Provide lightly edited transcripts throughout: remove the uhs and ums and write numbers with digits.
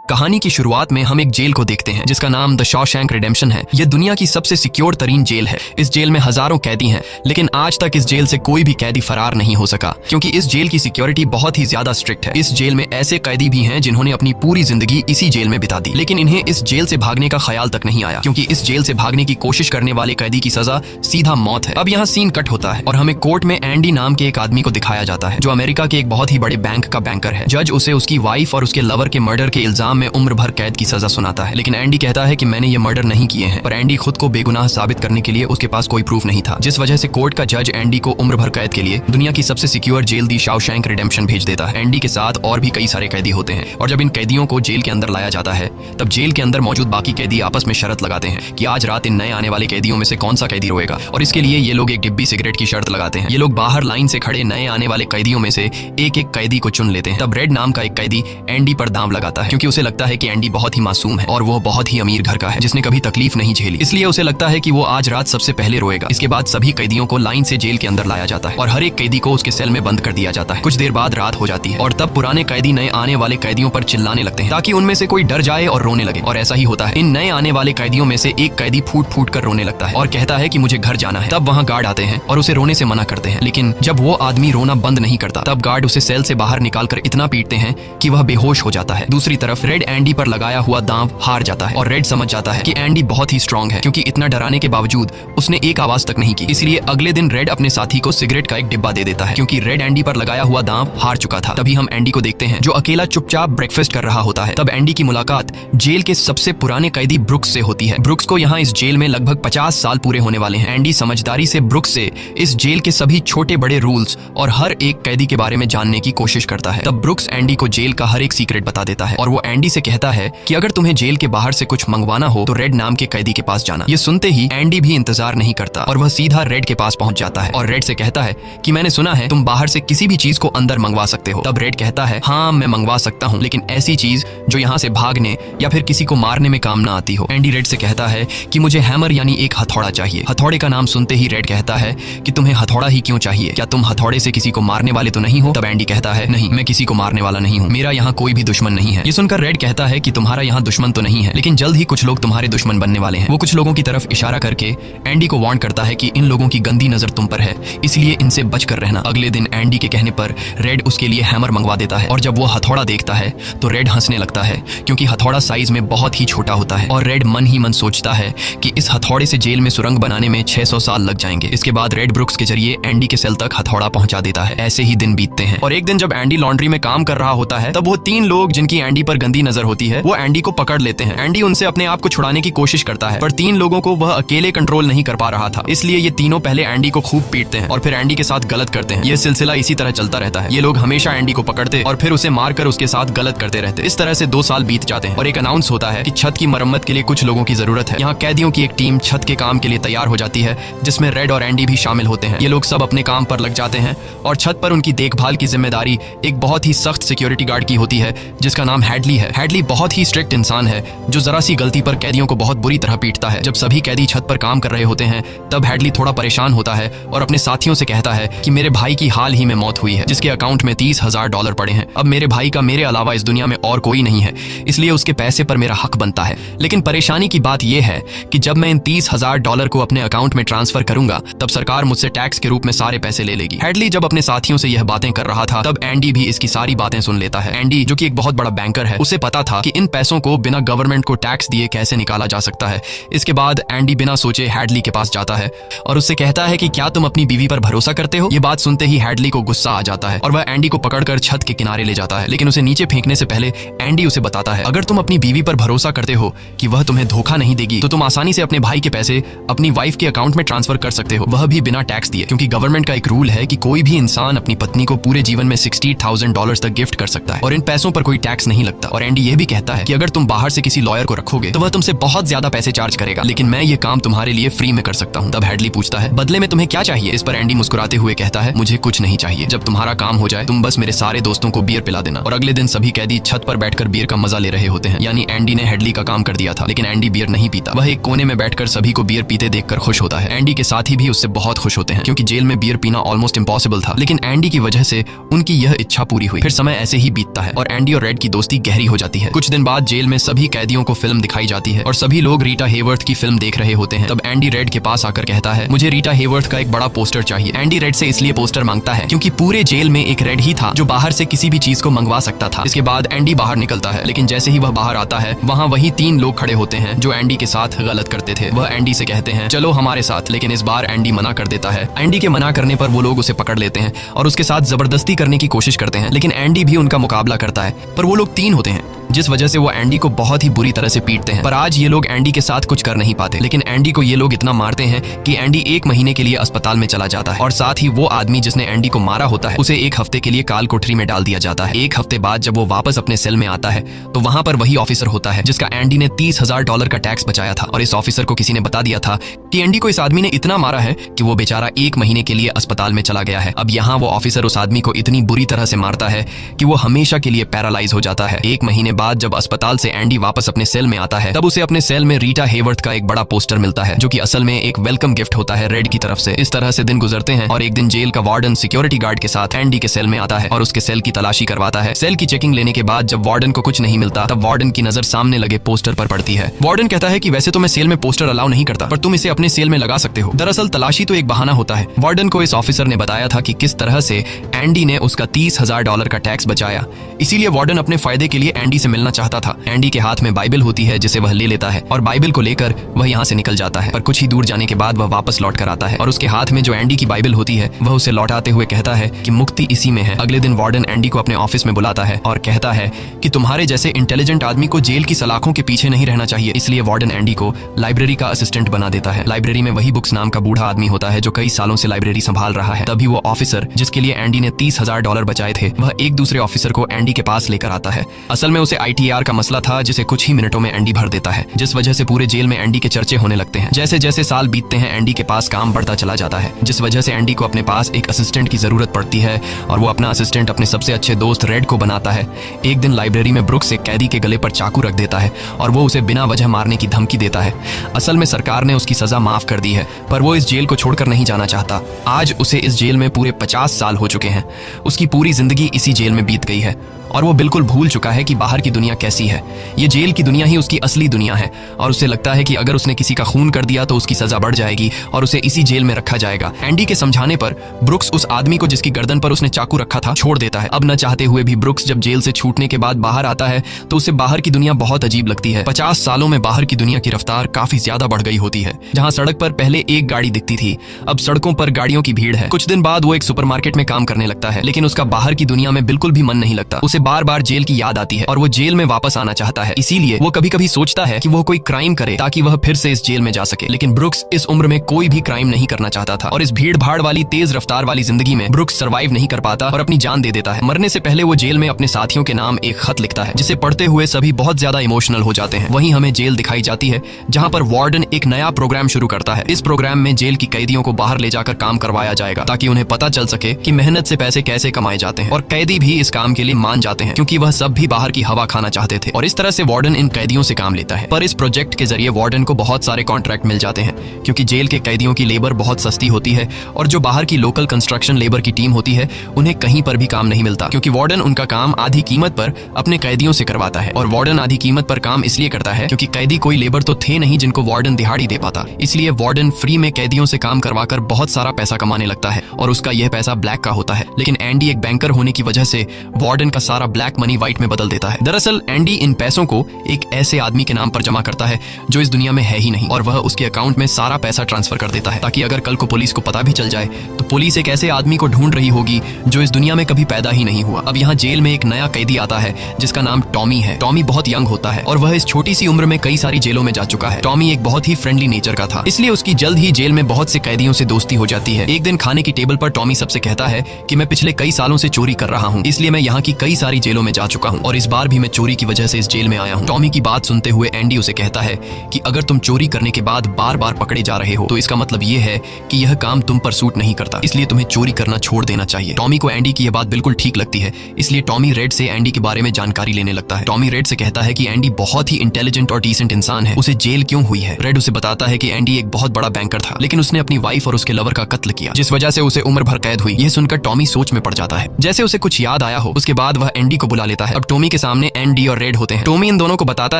कहानी की शुरुआत में हम एक जेल को देखते हैं जिसका नाम द शॉशैंक रिडेम्पशन है। यह दुनिया की सबसे सिक्योर तरीन जेल है। इस जेल में हजारों कैदी हैं, लेकिन आज तक इस जेल से कोई भी कैदी फरार नहीं हो सका क्योंकि इस जेल की सिक्योरिटी बहुत ही ज्यादा स्ट्रिक्ट है। इस जेल में ऐसे कैदी भी हैं जिन्होंने अपनी पूरी जिंदगी इसी जेल में बिता दी, लेकिन इन्हें इस जेल से भागने का ख्याल तक नहीं आया क्योंकि इस जेल से भागने की कोशिश करने वाले कैदी की सजा सीधा मौत है। अब यहाँ सीन कट होता है और हमें कोर्ट में एंडी नाम के एक आदमी को दिखाया जाता है जो अमेरिका के एक बहुत ही बड़े बैंक का बैंकर है। जज उसे उसकी वाइफ और उसके लवर के मर्डर के इल्जाम में उम्र भर कैद की सजा सुनाता है, लेकिन एंडी कहता है कि मैंने ये मर्डर नहीं किए हैं। पर एंडी खुद को बेगुनाह साबित करने के लिए उसके पास कोई प्रूफ नहीं था, जिस वजह से कोर्ट का जज एंडी को उम्र भर कैद के लिए दुनिया की सबसे सिक्योर जेल दी शॉशैंक रिडेम्पशन भेज देता है। एंडी के साथ और भी कई सारे कैदी होते हैं और जब इन कैदियों को जेल के अंदर लाया जाता है तब जेल के अंदर मौजूद बाकी कैदी आपस में शर्त लगाते हैं कि आज रात इन नए आने वाले कैदियों में से कौन सा कैदी रोएगा, और इसके लिए ये लोग एक डिब्बी सिगरेट की शर्त लगाते हैं। ये लोग बाहर लाइन से खड़े नए आने वाले कैदियों में से एक एक कैदी को चुन लेते हैं। तब रेड नाम का एक कैदी एंडी पर दांव लगाता है क्योंकि उसे लगता है कि एंडी बहुत ही मासूम है और वो बहुत ही अमीर घर का है जिसने कभी तकलीफ नहीं झेली, इसलिए उसे लगता है कि वो आज रात सबसे पहले रोएगा। इसके बाद सभी कैदियों को लाइन से जेल के अंदर लाया जाता है और हर एक कैदी को उसके सेल में बंद कर दिया जाता है। कुछ देर बाद रात हो जाती है और तब पुराने कैदी नए आने वाले कैदियों पर चिल्लाने लगते हैं ताकि उनमें से कोई डर जाए और रोने लगे, और ऐसा ही होता है। इन नए आने वाले कैदियों में से एक कैदी फूट फूट कर रोने लगता है और कहता है कि मुझे घर जाना है। तब वहाँ गार्ड आते हैं और उसे रोने से मना करते हैं, लेकिन जब वो आदमी रोना बंद नहीं करता तब गार्ड उसे सेल से बाहर निकालकर इतना पीटते हैं कि वह बेहोश हो जाता है। दूसरी तरफ रेड एंडी पर लगाया हुआ दांव हार जाता है और रेड समझ जाता है कि एंडी बहुत ही स्ट्रांग है क्योंकि इतना डराने के बावजूद उसने एक आवाज तक नहीं की। इसलिए अगले दिन रेड अपने साथी को सिगरेट का एक डिब्बा दे देता है क्योंकि रेड एंडी पर लगाया हुआ दांव हार चुका था। तभी हम एंडी को देखते हैं जो अकेला चुपचाप ब्रेकफास्ट कर रहा होता है। तब एंडी की मुलाकात जेल के सबसे पुराने कैदी ब्रुक्स से होती है। ब्रुक्स को यहाँ इस जेल में लगभग 50 साल पूरे होने वाले हैं। एंडी समझदारी से ब्रुक्स से इस जेल के सभी छोटे बड़े रूल्स और हर एक कैदी के बारे में जानने की कोशिश करता है। तब ब्रुक्स एंडी को जेल का हर एक सीक्रेट बता देता है और वो एंडी से कहता है कि अगर तुम्हें जेल के बाहर से कुछ मंगवाना हो तो रेड नाम के कैदी के पास जाना। ये सुनते ही एंडी भी इंतजार नहीं करता और वह सीधा रेड के पास पहुंच जाता है और रेड से कहता है कि मैंने सुना है तुम बाहर से किसी भी चीज को अंदर मंगवा सकते हो। तब रेड कहता है हाँ मैं मंगवा सकता हूँ, लेकिन ऐसी चीज जो यहाँ से भागने या फिर किसी को मारने में काम ना आती हो। एंडी रेड से कहता है कि मुझे हैमर यानी एक हथौड़ा चाहिए। हथौड़े का नाम सुनते ही रेड कहता है कि तुम्हें हथौड़ा ही क्यों चाहिए, क्या तुम हथौड़े से किसी को मारने वाले तो नहीं हो? तब एंडी कहता है नहीं, मैं किसी को मारने वाला नहीं हूँ, मेरा यहाँ कोई भी दुश्मन नहीं है। ये सुनकर रेड कहता है कि तुम्हारा यहाँ दुश्मन तो नहीं है, लेकिन जल्द ही कुछ लोग तुम्हारे दुश्मन बनने वाले हैं। वो कुछ लोगों की तरफ इशारा करके एंडी को वार्न करता है कि इन लोगों की गंदी नजर तुम पर है, इसलिए इनसे बचकर रहना। अगले दिन एंडी के कहने पर रेड उसके लिए हैमर मंगवा देता है और जब वो हथौड़ा देखता है तो रेड हंसने लगता है क्योंकि हथौड़ा साइज में बहुत ही छोटा होता है और रेड मन ही मन सोचता है कि इस हथौड़े से जेल में सुरंग बनाने में 600 साल लग जाएंगे। इसके बाद रेड ब्रुक्स के जरिए एंडी के सेल तक हथौड़ा पहुंचा देता है। ऐसे ही दिन बीतते हैं और एक दिन जब एंडी लॉन्ड्री में काम कर रहा होता है तब वो 3 लोग जिनकी एंडी पर गंदी नजर होती है वो एंडी को पकड़ लेते हैं। एंडी उनसे अपने आप को छुड़ाने की कोशिश करता है पर 3 लोगों को वह अकेले कंट्रोल नहीं कर पा रहा था, इसलिए ये तीनों पहले एंडी को खूब पीटते हैं और फिर एंडी के साथ गलत करते हैं। ये सिलसिला इसी तरह चलता रहता है। ये लोग हमेशा एंडी को पकड़ते और फिर उसे मारकर उसके साथ गलत करते रहते। इस तरह से 2 साल बीत जाते हैं और एक अनाउंस होता है कि छत की मरम्मत के लिए कुछ लोगों की जरूरत है। यहाँ कैदियों की एक टीम छत के काम के लिए तैयार हो जाती है जिसमें रेड और एंडी भी शामिल होते हैं। ये लोग सब अपने काम पर लग जाते हैं और छत पर उनकी देखभाल की जिम्मेदारी एक बहुत ही सख्त सिक्योरिटी गार्ड की होती है जिसका नाम हैडली है। हैडली बहुत ही स्ट्रिक्ट इंसान है जो जरा सी गलती पर कैदियों को बहुत बुरी तरह पीटता है। जब सभी कैदी छत पर काम कर रहे होते हैं तब हैडली थोड़ा परेशान होता है और अपने साथियों से कहता है कि मेरे भाई की हाल ही में मौत हुई है जिसके अकाउंट में $30,000 पड़े हैं। अब मेरे भाई का मेरे अलावा इस दुनिया में और कोई नहीं है, इसलिए उसके पैसे पर मेरा हक बनता है। लेकिन परेशानी की बात यह है कि जब मैं इन $30,000 को अपने अकाउंट में ट्रांसफर करूंगा तब सरकार मुझसे टैक्स के रूप में सारे पैसे ले लेगी। हैडली जब अपने साथियों से यह बातें कर रहा था तब एंडी भी इसकी सारी बातें सुन लेता है। एंडी जो कि एक बहुत बड़ा बैंकर है उसे पता था कि इन पैसों को बिना गवर्नमेंट को टैक्स दिए कैसे निकाला जा सकता है। इसके बाद एंडी बिना सोचे हैडली के पास जाता है और उससे कहता है कि क्या तुम अपनी बीवी पर भरोसा करते हो? ये बात सुनते ही हैडली को गुस्सा आ जाता है और वह एंडी को पकड़कर छत के किनारे ले जाता है, लेकिन उसे नीचे फेंकने से पहले एंडी उसे बताता है अगर तुम अपनी बीवी पर भरोसा करते हो कि वह तुम्हें धोखा नहीं देगी तो तुम आसानी से अपने भाई के पैसे अपनी वाइफ के अकाउंट में ट्रांसफर कर सकते हो, वह भी बिना टैक्स दिए, क्योंकि गवर्नमेंट का एक रूल है कि कोई भी इंसान अपनी पत्नी को पूरे जीवन में $60,000 तक गिफ्ट कर सकता है और इन पैसों पर कोई टैक्स नहीं लगता। और एंडी ये भी कहता है कि अगर तुम बाहर से किसी लॉयर को रखोगे तो वह तुमसे बहुत ज्यादा पैसे चार्ज करेगा, लेकिन मैं ये काम तुम्हारे लिए फ्री में कर सकता हूँ। तब हैडली पूछता है बदले में तुम्हें क्या चाहिए? इस पर एंडी मुस्कुराते हुए कहता है मुझे कुछ नहीं चाहिए, जब तुम्हारा काम हो जाए तुम बस मेरे सारे दोस्तों को बियर पिला देना। और अगले दिन सभी कैदी छत पर बैठकर बियर का मजा ले रहे होते हैं, यानी एंडी ने हैडली का काम कर दिया था, लेकिन एंडी बियर नहीं पीता। वह एक कोने में बैठकर सभी को बियर पीते देखकर खुश होता है। एंडी के साथी भी उससे बहुत खुश होते हैं क्योंकि जेल में बियर पीना ऑलमोस्ट इम्पॉसिबल था, लेकिन एंडी की वजह से उनकी यह इच्छा पूरी हुई। फिर समय ऐसे ही बीतता है और एंडी और रेड की दोस्ती गहरी हो हो जाती है। कुछ दिन बाद जेल में सभी कैदियों को फिल्म दिखाई जाती है और सभी लोग रीटा हेवर्थ की फिल्म देख रहे होते हैं। तब एंडी रेड के पास आकर कहता है, मुझे रीटा हेवर्थ का एक बड़ा पोस्टर चाहिए। एंडी रेड से इसलिए पोस्टर मांगता है क्योंकि पूरे जेल में एक रेड ही था जो बाहर से किसी भी चीज को मंगवा सकता था। इसके बाद एंडी बाहर निकलता है, लेकिन जैसे ही वह बाहर आता है वहाँ वही 3 लोग खड़े होते हैं जो एंडी के साथ गलत करते थे। वह एंडी से कहते हैं, चलो हमारे साथ, लेकिन इस बार एंडी मना कर देता है। एंडी के मना करने पर वो लोग उसे पकड़ लेते हैं और उसके साथ जबरदस्ती करने की कोशिश करते हैं, लेकिन एंडी भी उनका मुकाबला करता है। पर वो लोग 3 होते हैं, जिस वजह से वो एंडी को बहुत ही बुरी तरह से पीटते हैं। पर आज ये लोग एंडी के साथ कुछ कर नहीं पाते, लेकिन एंडी को ये लोग इतना मारते हैं कि एंडी 1 महीने के लिए अस्पताल में चला जाता है और साथ ही वो आदमी जिसने एंडी को मारा होता है उसे 1 हफ्ते के लिए काल कोठरी में डाल दिया जाता है। 1 हफ्ते बाद जब वो वापस अपने सेल में आता है तो वहां पर वही ऑफिसर होता है जिसका एंडी ने $30,000 का टैक्स बचाया था। और इस ऑफिसर को किसी ने बता दिया था कि एंडी को इस आदमी ने इतना मारा है कि वो बेचारा 1 महीने के लिए अस्पताल में चला गया है। अब यहाँ वो ऑफिसर उस आदमी को इतनी बुरी तरह से मारता है कि वो हमेशा के लिए पैरालाइज हो जाता है। 1 महीने बाद जब अस्पताल से एंडी वापस अपने सेल में आता है तब उसे अपने सेल में रीटा हेवर्थ का एक बड़ा पोस्टर मिलता है जो कि असल में एक वेलकम गिफ्ट होता है रेड की तरफ से। इस तरह से दिन गुजरते हैं और एक दिन जेल का वार्डन सिक्योरिटी गार्ड के साथ एंडी के सेल में आता है और उसके सेल की तलाशी करवाता है। सेल की चेकिंग लेने के बाद जब वार्डन को कुछ नहीं मिलता तब वार्डन की नजर सामने लगे पोस्टर पर पड़ती है। वार्डन कहता है कि वैसे तो मैं सेल में पोस्टर अलाउ नहीं करता, पर तुम इसे अपने सेल में लगा सकते हो। दरअसल तलाशी तो एक बहाना होता है। वार्डन को इस ऑफिसर ने बताया था कि किस तरह से एंडी ने उसका $30,000 का टैक्स बचाया, इसीलिए वार्डन अपने फायदे के लिए एंडी से मिलना चाहता था। एंडी के हाथ में बाइबल होती है जिसे वह ले लेता है और बाइबल को लेकर वह यहाँ से निकल जाता है। पर कुछ ही दूर जाने के बाद वह वापस लौट कर आता है और उसके हाथ में जो एंडी की बाइबल होती है वह उसे लौटाते हुए कहता है कि मुक्ति इसी में है। अगले दिन वार्डन एंडी को अपने ऑफिस में बुलाता है और कहता है कि तुम्हारे जैसे इंटेलिजेंट आदमी को जेल की सलाखों के पीछे नहीं रहना चाहिए। इसलिए वार्डन एंडी को लाइब्रेरी का असिस्टेंट बना देता है। लाइब्रेरी में वही बुक्स नाम का बूढ़ा आदमी होता है जो कई सालों से लाइब्रेरी संभाल रहा है। तभी वो ऑफिसर जिसके लिए एंडी ने $30,000 बचाए थे वह एक दूसरे ऑफिसर को एंडी के पास लेकर आता है। असल में उसे ITR का मसला था जिसे कुछ ही मिनटों में एंडी भर देता है, जिस वजह से पूरे जेल में एंडी के चर्चे होने लगते हैं। जैसे जैसे साल बीतते हैं एंडी के पास काम बढ़ता चला जाता है, जिस वजह से एंडी को अपने पास एक असिस्टेंट की जरूरत पड़ती है और वो अपना असिस्टेंट अपने सबसे अच्छे दोस्त रेड को बनाता है। एक दिन लाइब्रेरी में ब्रुक्स एक कैदी के गले पर चाकू रख देता है और वो उसे बिना वजह मारने की धमकी देता है। असल में सरकार ने उसकी सजा माफ कर दी है, पर वो इस जेल को छोड़कर नहीं जाना चाहता। आज उसे इस जेल में पूरे 50 साल हो चुके हैं। उसकी पूरी जिंदगी इसी जेल में बीत गई है और वो बिल्कुल भूल चुका है कि बाहर की दुनिया कैसी है। ये जेल की दुनिया ही उसकी असली दुनिया है और उसे लगता है कि अगर उसने किसी का खून कर दिया तो उसकी सजा बढ़ जाएगी और उसे इसी जेल में रखा जाएगा। एंडी के समझाने पर ब्रुक्स उस आदमी को जिसकी गर्दन पर उसने चाकू रखा था छोड़ देता है। अब न चाहते हुए भी ब्रुक्स जब जेल से छूटने के बाद बाहर आता है तो उसे बाहर की दुनिया बहुत अजीब लगती है। 50 सालों में बाहर की दुनिया की रफ्तार काफी ज्यादा बढ़ गई होती है। जहाँ सड़क पर पहले एक गाड़ी दिखती थी, अब सड़कों पर गाड़ियों की भीड़ है। कुछ दिन बाद वो एक सुपरमार्केट में काम करने लगता है, लेकिन उसका बाहर की दुनिया में बिल्कुल भी मन नहीं लगता। उसे बार बार जेल की याद आती है और वो जेल में वापस आना चाहता है। इसीलिए वो कभी कभी सोचता है कि वो कोई क्राइम करे ताकि वह फिर से इस जेल में जा सके। लेकिन ब्रुक्स इस उम्र में कोई भी क्राइम नहीं करना चाहता था और इस भीड़ भाड़ वाली तेज रफ्तार वाली जिंदगी में ब्रुक्स सर्वाइव नहीं कर पाता और अपनी जान दे देता है। मरने से पहले वो जेल में अपने साथियों के नाम एक खत लिखता है जिसे पढ़ते हुए सभी बहुत ज्यादा इमोशनल हो जाते हैं। वहीं हमें जेल दिखाई जाती है जहाँ पर वार्डन एक नया प्रोग्राम शुरू करता है। इस प्रोग्राम में जेल की कैदियों को बाहर ले जाकर काम करवाया जाएगा ताकि उन्हें पता चल सके कि मेहनत से पैसे कैसे कमाए जाते हैं। और कैदी भी इस काम के लिए मान जाते हैं क्योंकि वह सब भी बाहर की हवा खाना चाहते थे और इस तरह से वार्डन इन कैदियों से काम लेता है। पर इस प्रोजेक्ट के जरिए वार्डन को बहुत सारे कॉन्ट्रैक्ट मिल जाते हैं क्योंकि जेल के कैदियों की लेबर बहुत सस्ती होती है और जो बाहर की लोकल कंस्ट्रक्शन लेबर की टीम होती है उन्हें कहीं पर भी काम नहीं मिलता क्योंकि वार्डन उनका काम आधी कीमत पर अपने कैदियों से करवाता है। और वार्डन आधी कीमत पर काम इसलिए करता है क्योंकि कैदी कोई लेबर तो थे नहीं जिनको वार्डन दिहाड़ी दे पाता। इसलिए वार्डन फ्री में कैदियों से काम करवाकर बहुत सारा पैसा कमाने लगता है और उसका यह पैसा ब्लैक का होता है। लेकिन एंडी एक बैंकर होने की वजह से वार्डन का सारा ब्लैक मनी व्हाइट में बदल देता है। दरअसल एंडी इन पैसों को एक ऐसे आदमी के नाम पर जमा करता है जो इस दुनिया में है ही नहीं और वह उसके अकाउंट में सारा पैसा ट्रांसफर कर देता है ताकि अगर कल को पुलिस को पता भी चल जाए तो पुलिस एक ऐसे आदमी को ढूंढ रही होगी जो इस दुनिया में कभी पैदा ही नहीं हुआ। अब यहाँ जेल में एक नया कैदी आता है जिसका नाम टॉमी है। टॉमी बहुत यंग होता है और वह इस छोटी सी उम्र में कई सारी जेलों में जा चुका है। टॉमी एक बहुत ही फ्रेंडली नेचर का था, इसलिए उसकी जल्द ही जेल में बहुत से कैदियों से दोस्ती हो जाती है। एक दिन खाने की टेबल पर टॉमी सबसे कहता है कि मैं पिछले कई सालों से चोरी कर रहा हूँ, इसलिए मैं यहाँ की कई सारी जेलों में जा चुका हूँ और इस बार भी मैं चोरी की वजह से इस जेल में आया हूँ। टॉमी की बात सुनते हुए एंडी उसे कहता है कि अगर तुम चोरी करने के बाद बार बार पकड़े जा रहे हो तो इसका मतलब ये है कि यह काम तुम पर सूट नहीं करता, इसलिए तुम्हें चोरी करना छोड़ देना चाहिए। टॉमी को एंडी की यह बात बिल्कुल ठीक लगती है, इसलिए टॉमी रेड से एंडी के बारे में जानकारी लेने लगता है। टॉमी रेड से कहता है कि एंडी बहुत ही इंटेलिजेंट और डिसेंट इंसान है, उसे जेल क्यों हुई है। रेड उसे बताता है कि एंडी एक बहुत बड़ा बैंकर था लेकिन उसने अपनी वाइफ और उसके लवर का कत्ल किया जिस वजह से उसे उम्र भर कैद हुई। यह सुनकर टॉमी सोच में पड़ जाता है। जैसे उसे कुछ याद आया हो उसके बाद वह एंडी को बुला लेता है। अब टॉमी के सामने एंडी और रेड होते हैं। टॉमी इन दोनों को बताता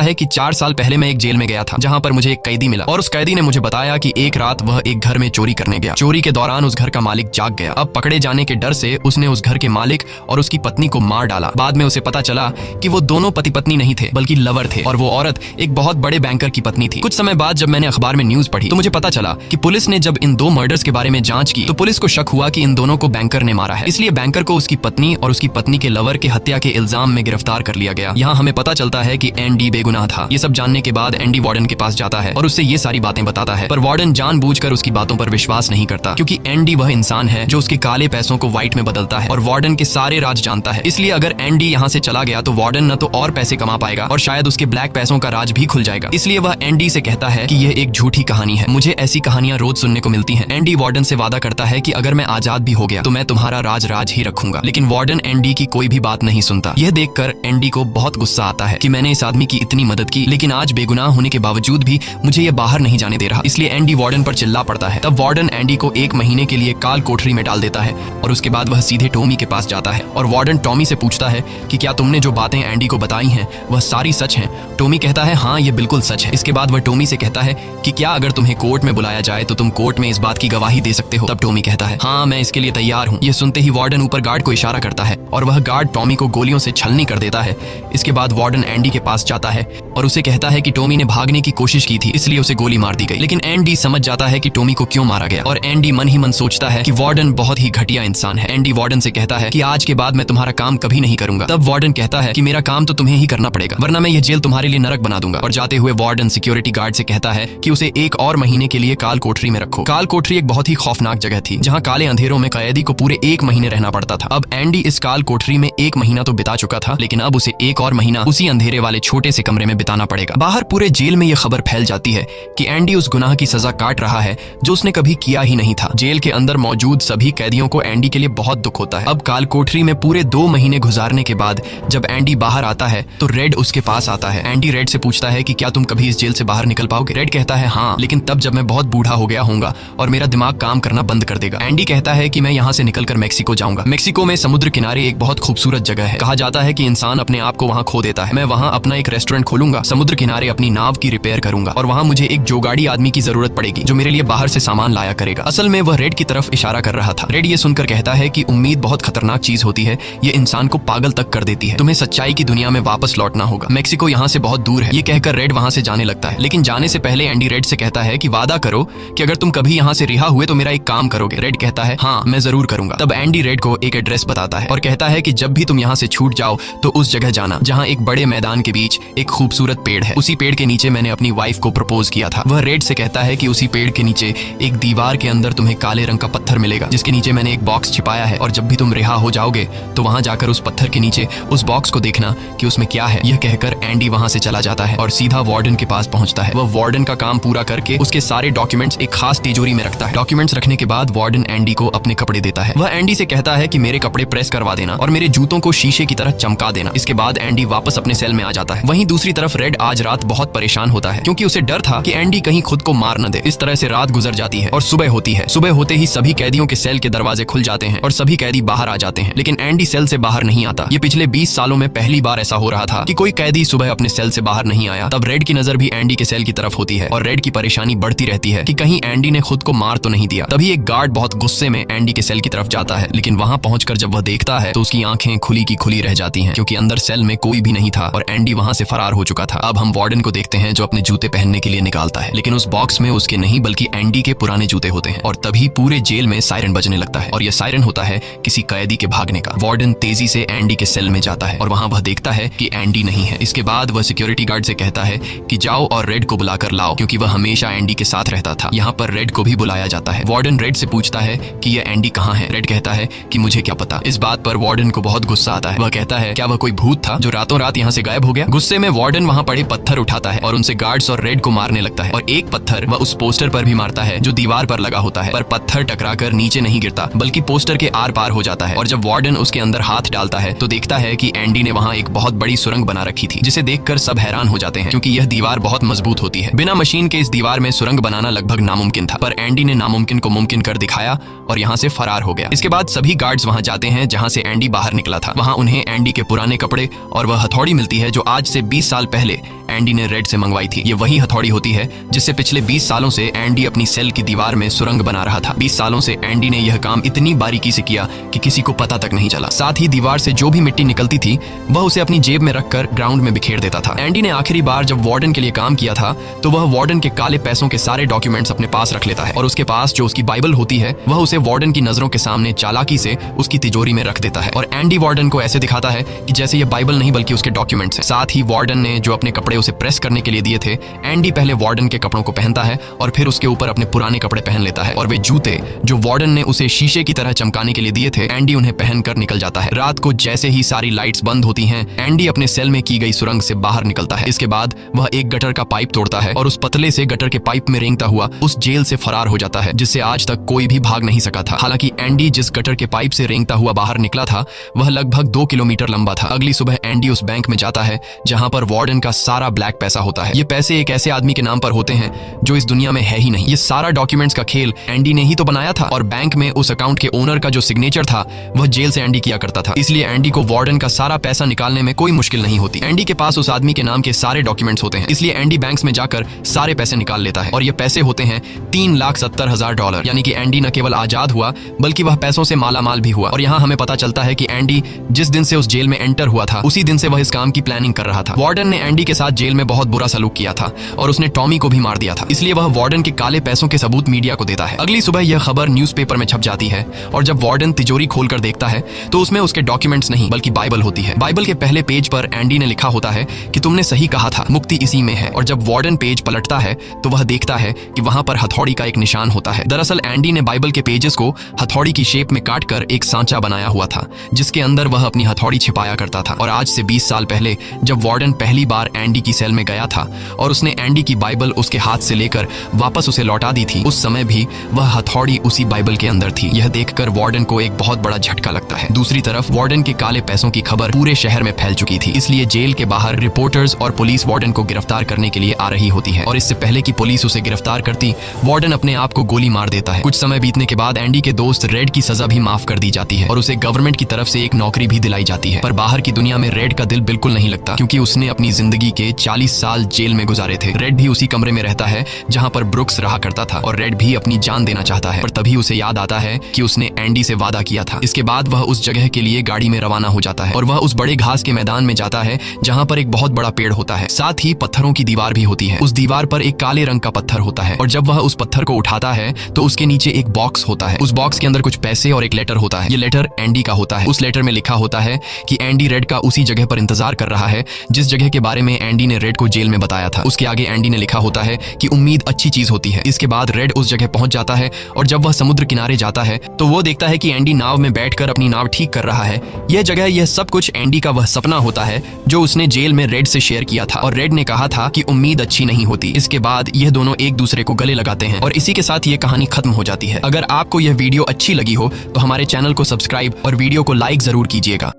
है कि 4 साल पहले मैं एक जेल में गया था जहाँ पर मुझे एक कैदी मिला और उस कैदी ने मुझे बताया कि एक रात वह एक घर में चोरी करने गया। चोरी के दौरान उस घर का मालिक जाग गया। अब पकड़े जाने के डर से उसने उस घर के मालिक और उसकी पत्नी को मार डाला। बाद में उसे पता चला कि वो दोनों पति पत्नी नहीं थे बल्कि लवर थे और वो औरत एक बहुत बड़े बैंकर की पत्नी थी। कुछ समय बाद जब मैंने अखबार में न्यूज पढ़ी तो मुझे पता चला कि पुलिस ने जब इन 2 मर्डर्स के बारे में जांच की तो पुलिस को शक हुआ कि इन दोनों को बैंकर ने मारा है। इसलिए बैंकर को उसकी पत्नी और उसकी पत्नी के लवर के हत्या के इल्जाम में गिरफ्तार कर लिया गया। यहाँ हमें पता चलता है कि एंडी बेगुनाह था। ये सब जानने के बाद एंडी वार्डन के पास जाता है और उससे ये सारी बातें बताता है, पर वार्डन जानबूझकर उसकी बातों पर विश्वास नहीं करता क्योंकि एंडी वह इंसान है जो उसके काले पैसों को व्हाइट में बदलता है और वार्डन के सारे राज जानता है। इसलिए अगर एंडी यहाँ से चला गया तो वार्डन न तो और पैसे कमा पाएगा और शायद उसके ब्लैक पैसों का राज भी खुल जाएगा। इसलिए वह एंडी से कहता है कि यह एक झूठी कहानी है, मुझे ऐसी कहानियां रोज सुनने को मिलती हैं। एंडी वार्डन से वादा करता है कि अगर मैं आजाद भी हो गया तो मैं तुम्हारा राज ही रखूंगा, लेकिन वार्डन एंडी की कोई भी बात नहीं सुनता। यह देखकर एंडी को बहुत गुस्सा आता है कि मैंने इस आदमी की इतनी मदद की लेकिन आज बेगुनाह होने के बावजूद भी मुझे यह बाहर नहीं जाने दे रहा। इसलिए एंडी वार्डन पर चिल्ला पड़ता है। तब वार्डन एंडी को 1 महीने के लिए काल कोठरी में डाल देता है और उसके बाद वह सीधे टॉमी के पास जाता है और वार्डन टॉमी से पूछता है कि क्या तुमने जो बातें एंडी को बताई हैं वह सारी सच हैं? टॉमी कहता है हाँ ये बिल्कुल सच है। इसके बाद वह टॉमी से कहता है कि क्या अगर तुम्हें कोर्ट में बुलाया जाए तो तुम कोर्ट में इस बात की गवाही दे सकते हो? तब टॉमी कहता है हाँ मैं इसके लिए तैयार हूँ। यह सुनते ही वार्डन ऊपर गार्ड को इशारा करता है और वह गार्ड टॉमी को गोलियों से छलनी कर देता है। इसके बाद वार्डन एंडी के पास जाता है और उसे कहता है कि टॉमी ने भागने की कोशिश की थी इसलिए उसे गोली मार दी गई। लेकिन एंडी समझ जाता है कि टॉमी को क्यों मारा गया और एंडी मन ही मन सोचता है कि वार्डन बहुत ही घटिया इंसान है। एंडी वार्डन से कहता है कि आज के बाद मैं तुम्हारा काम कभी नहीं करूंगा। तब वार्डन कहता है कि मेरा काम तो तुम्हें ही करना पड़ेगा वरना मैं ये जेल तुम्हारे लिए नरक बना दूंगा। और जाते हुए वार्डन सिक्योरिटी गार्ड से कहता है कि उसे 1 और महीने के लिए काल कोठरी में रखो। काल कोठरी एक बहुत ही खौफनाक जगह थी जहाँ काले अंधेरों में कैदी को पूरे 1 महीने रहना पड़ता था। अब एंडी इस काल कोठरी में 1 महीना तो बिता चुका था लेकिन अब उसे 1 और महीना उसी अंधेरे वाले छोटे से कमरे में बिताना पड़ेगा। बाहर पूरे जेल में यह खबर फैल जाती है कि एंडी उस गुनाह की सजा काट रहा है जो उसने कभी किया ही नहीं था। जेल के अंदर मौजूद सभी कैदियों को एंडी के लिए बहुत दुख होता है। अब काल कोठरी में पूरे 2 महीने गुजारने के बाद जब एंडी बाहर आता है तो रेड उसके पास आता है। एंडी रेड से पूछता है कि क्या तुम कभी इस जेल से बाहर निकल पाओगे? रेड कहता है हाँ, लेकिन तब जब मैं बहुत बूढ़ा हो गया होऊंगा और मेरा दिमाग काम करना बंद कर देगा। एंडी कहता है कि मैं यहाँ से निकलकर मेक्सिको जाऊंगा। मेक्सिको में समुद्र किनारे एक बहुत खूबसूरत जगह है। कहा जाता है कि इंसान अपने आप को वहाँ खो देता है। मैं वहाँ अपना एक रेस्टोरेंट खोलूंगा, समुद्र किनारे अपनी नाव की रिपेयर करूंगा और वहाँ मुझे एक जोगाड़ी आदमी की जरूरत पड़ेगी जो मेरे लिए बाहर से सामान लाया करेगा। असल में वह रेड की तरफ इशारा कर रहा था। रेड ये सुनकर कहता है कि उम्मीद बहुत खतरनाक चीज होती है, ये इंसान को पागल तक कर देती है। तुम्हें सच्चाई की दुनिया में वापस लौटना होगा। मेक्सिको यहाँ से बहुत दूर है। ये कहकर रेड वहाँ से जाने लगता है, लेकिन जाने से पहले एंडी रेड से कहता है कि वादा करो कि अगर तुम कभी यहाँ से रिहा हुए तो मेरा एक काम करोगे। रेड कहता है हाँ मैं जरूर करूंगा। तब एंडी रेड को एक एड्रेस बताता है और कहता है कि जब भी तुम यहाँ से छूट जाओ तो उस जगह जाना जहाँ एक बड़े मैदान के बीच एक खूबसूरत पेड़ है। उसी पेड़ के नीचे मैंने अपनी वाइफ को प्रपोज किया था। वह रेड से कहता है कि उसी पेड़ के नीचे एक दीवार के अंदर तुम्हें काले रंग का पत्थर मिलेगा जिसके नीचे मैंने एक बॉक्स छिपाया है और जब भी तुम रिहा हो जाओगे तो वहां जाकर उस पत्थर के नीचे उस बॉक्स को देखना कि उसमें क्या है। यह कहकर एंडी वहां से चला जाता है और सीधा वार्डन के पास पहुंचता है। वह वार्डन का काम पूरा करके उसके सारे डॉक्यूमेंट्स एक खास तिजोरी में रखता है। डॉक्यूमेंट्स रखने के बाद वार्डन एंडी को अपने कपड़े देता है। वह एंडी से कहता है कि मेरे कपड़े प्रेस करवा देना और मेरे जूतों को शीशे की तरह चमका देना। इसके बाद एंडी वापस अपने सेल में आ जाता है। वहीं दूसरी तरफ रेड आज रात बहुत परेशान होता है क्योंकि उसे डर था कि एंडी कहीं खुद को मार न दे। इस तरह से रात गुजर जाती है और सुबह होती है। सुबह होते ही सभी कैदियों के सेल के दरवाजे खुल जाते हैं और सभी कैदी बाहर आ जाते हैं, लेकिन एंडी सेल से बाहर नहीं आता। ये पिछले 20 सालों में पहली बार ऐसा हो रहा था कि कोई कैदी सुबह अपने सेल से बाहर नहीं आया। तब रेड की नजर भी एंडी के सेल की तरफ होती है और रेड की परेशानी बढ़ती रहती है कि कहीं एंडी ने खुद को मार तो नहीं दिया। तभी एक गार्ड बहुत गुस्से में एंडी के सेल की तरफ जाता है, लेकिन वहां पहुंचकर जब वह देखता है तो उसकी आंखें खुली की खुली रह जाती हैं क्योंकि अंदर सेल में कोई भी नहीं था और एंडी वहां से फरार हो चुका था। अब हम वार्डन को देखते हैं जो अपने जूते पहनने के लिए निकालता है, लेकिन उस बॉक्स में उसके नहीं बल्कि एंडी के पुराने जूते होते हैं और तभी पूरे जेल में सायरन बजने लगता है और यह सायरन होता है किसी कैदी के भागने का। वार्डन तेजी से एंडी के सेल में जाता है और वहां वह देखता है कि एंडी नहीं है। इसके बाद वह सिक्योरिटी गार्ड से कहता है कि जाओ और रेड को बुलाकर लाओ क्योंकि वह हमेशा एंडी के साथ रहता था। यहाँ पर रेड को भी बुलाया जाता है। वार्डन रेड से पूछता है कि यह एंडी कहाँ है। रेड कहता है कि मुझे क्या पता। इस बात पर वार्डन को बहुत गुस्सा आता है। वह कहता है क्या वह कोई भूत था जो रातों रात यहाँ से गायब हो गया। गुस्से में वार्डन वहाँ पड़े पत्थर उठाता है और उनसे गार्ड्स और रेड को मारने लगता है और एक पत्थर वह उस पोस्टर पर भी मारता है जो दीवार पर लगा होता है, पर पत्थर टकराकर नीचे नहीं गिरता बल्कि पोस्टर के आर पार हो जाता है। और जब वार्डन उसके अंदर हाथ डालता है तो देखता है कि एंडी ने वहाँ एक बहुत बड़ी सुरंग बना रखी थी जिसे देखकर सब हैरान हो जाते हैं क्योंकि यह दीवार बहुत मजबूत होती है। बिना मशीन के इस दीवार में सुरंग बनाना लगभग नामुमकिन था, पर एंडी ने नामुमकिन को मुमकिन कर दिखाया और यहाँ से फरार हो गया। इसके बाद सभी गार्ड्स वहाँ जाते हैं जहाँ से एंडी बाहर निकला था। वहाँ वहाँ उन्हें एंडी के पुराने कपड़े और वह हथौड़ी मिलती है जो आज से 20 साल पहले एंडी ने रेड से मंगवाई थी। ये वही हथौड़ी होती है जिससे पिछले 20 सालों से एंडी अपनी सेल की दीवार में सुरंग बना रहा था। 20 सालों से एंडी ने यह काम इतनी बारीकी से किया कि किसी को पता तक नहीं चला। साथ ही दीवार से जो भी मिट्टी निकलती थी वह उसे अपनी जेब में रखकर ग्राउंड में बिखेर देता था। एंडी ने आखिरी बार जब वार्डन के लिए काम किया था तो वह वार्डन के काले पैसों के सारे डॉक्यूमेंट्स अपने पास रख लेता है और उसके पास जो उसकी बाइबल होती है वह उसे वार्डन की नजरों के सामने चालाकी से उसकी तिजोरी में रख देता है और एंडी वार्डन को ऐसे दिखाता है कि जैसे ये बाइबल नहीं बल्कि उसके डॉक्यूमेंट्स हैं। साथ ही वार्डन ने जो अपने कपड़े उसे प्रेस करने के लिए दिए थे, एंडी पहले वार्डन के कपड़ों को पहनता है और फिर उसके ऊपर अपने पुराने कपड़े पहन लेता है और वे जूते जो वार्डन ने उसे शीशे की तरह चमकाने के लिए दिए थे, एंडी उन्हें पहनकर निकल जाता है। रात को जैसे ही सारी लाइट्स बंद होती हैं, एंडी अपने सेल में की गई सुरंग से बाहर निकलता है। इसके बाद वह एक गटर का पाइप तोड़ता है और उस पतले से गटर के पाइप में रेंगता हुआ उस जेल से फरार हो जाता है जिससे आज तक कोई भी भाग नहीं सका था। हालांकि एंडी जिस गटर के पाइप से रेंगता हुआ बाहर निकला था वह लगभग 2 किलोमीटर लंबा था। अगली सुबह एंडी उस बैंक में जाता है जहां पर वार्डन का सारा ब्लैक पैसा होता है। ये पैसे एक ऐसे आदमी के नाम पर होते हैं जो इस दुनिया में है ही नहीं। ये सारा डॉक्यूमेंट्स का खेल एंडी ने ही तो बनाया था और बैंक में उस अकाउंट के ओनर का जो सिग्नेचर था वह जेल से एंडी किया करता था। इसलिए एंडी को वार्डन का सारा पैसा निकालने में कोई मुश्किल नहीं होती। एंडी के पास उस आदमी के नाम के सारे डॉक्यूमेंट्स होते हैं, इसलिए एंडी बैंक्स में जाकर सारे पैसे निकाल लेता है और ये पैसे होते हैं $3,70,000। यानी कि एंडी न केवल आजाद हुआ बल्कि वह पैसों से मालामाल भी हुआ। और यहाँ हमें पता चलता है कि एंडी जिस दिन से उस जेल में एंटर हुआ था उसी दिन से वह इस काम की प्लानिंग कर रहा था। वार्डन ने एंडी के साथ जेल में बहुत बुरा सलूक किया था और उसने टॉमी को भी मार दिया था, इसलिए वह वार्डन के काले पैसों के सबूत मीडिया को देता है। अगली सुबह यह खबर न्यूज़पेपर में छप जाती है और जब वार्डन तिजोरी खोलकर देखता है तो उसमें उसके डॉक्यूमेंट्स नहीं बल्कि बाइबल होती है। बाइबल के पहले पेज पर एंडी ने लिखा होता है कि तुमने सही कहा था, मुक्ति इसी में है। और जब वार्डन पेज पलटता है तो वह देखता है कि वहां पर हथौड़ी का एक निशान होता है। दरअसल एंडी ने बाइबल के पेजेस को हथौड़ी की शेप में काटकर एक सांचा बनाया हुआ था जिसके अंदर वह अपनी हथौड़ी छिपाया करता था। और आज से 20 साल पहले जब वार्डन पहली बार एंडी की सेल में गया था और उसने एंडी की बाइबल उसके हाथ से लेकर वापस उसे लौटा दी थी, उस समय भी वह हथौड़ी उसी बाइबल के अंदर थी। यह देखकर वार्डन को एक बहुत बड़ा झटका लगता है। दूसरी तरफ वार्डन के काले पैसों की खबर पूरे शहर में फैल चुकी थी, इसलिए जेल के बाहर रिपोर्टर्स और पुलिस वार्डन को गिरफ्तार करने के लिए आ रही होती है। और इससे पहले कि पुलिस उसे गिरफ्तार करती, वार्डन अपने आप को गोली मार देता है। कुछ समय बीतने के बाद एंडी के दोस्त रेड की सजा भी माफ कर दी जाती है और उसे गवर्नमेंट की तरफ से एक नौकरी भी दिलाई जाती है। पर बाहर की दुनिया में रेड का दिल बिल्कुल नहीं लगता क्योंकि उसने अपनी जिंदगी के 40 साल जेल में गुजारे थे। रेड भी उसी कमरे में रहता है जहां पर ब्रुक्स रहा करता था और रेड भी अपनी जान देना चाहता है, पर तभी उसे याद आता है कि उसने एंडी से वादा किया था। इसके बाद वह उस जगह के लिए गाड़ी में रवाना हो जाता है और वह उस बड़े घास के मैदान में जाता है जहां पर एक बहुत बड़ा पेड़ होता है, साथ ही पत्थरों की दीवार भी होती है। उस दीवार पर एक काले रंग का पत्थर होता है और जब वह उस पत्थर को उठाता है तो उसके नीचे एक बॉक्स होता है। उस बॉक्स के अंदर कुछ पैसे और एक लेटर होता है। ये लेटर एंडी का होता है। उस लेटर में लिखा होता है कि एंडी रेड का उसी जगह पर इंतजार कर रहा है जिस जगह के बारे में एंडी ने रेड को जेल में बताया था। उसके आगे एंडी ने लिखा होता है कि उम्मीद अच्छी चीज होती है। इसके बाद रेड उस जगह पहुंच जाता है और जब वह समुद्र किनारे जाता है तो वो देखता है कि एंडी नाव में बैठकर अपनी नाव ठीक कर रहा है। यह जगह, यह सब कुछ एंडी का वह सपना होता है जो उसने जेल में रेड से शेयर किया था और रेड ने कहा था कि उम्मीद अच्छी नहीं होती। इसके बाद यह दोनों एक दूसरे को गले लगाते हैं और इसी के साथ ये कहानी खत्म हो जाती है। अगर आपको यह वीडियो अच्छी लगी हो तो हमारे चैनल को सब्सक्राइब और वीडियो को लाइक जरूर कीजिएगा।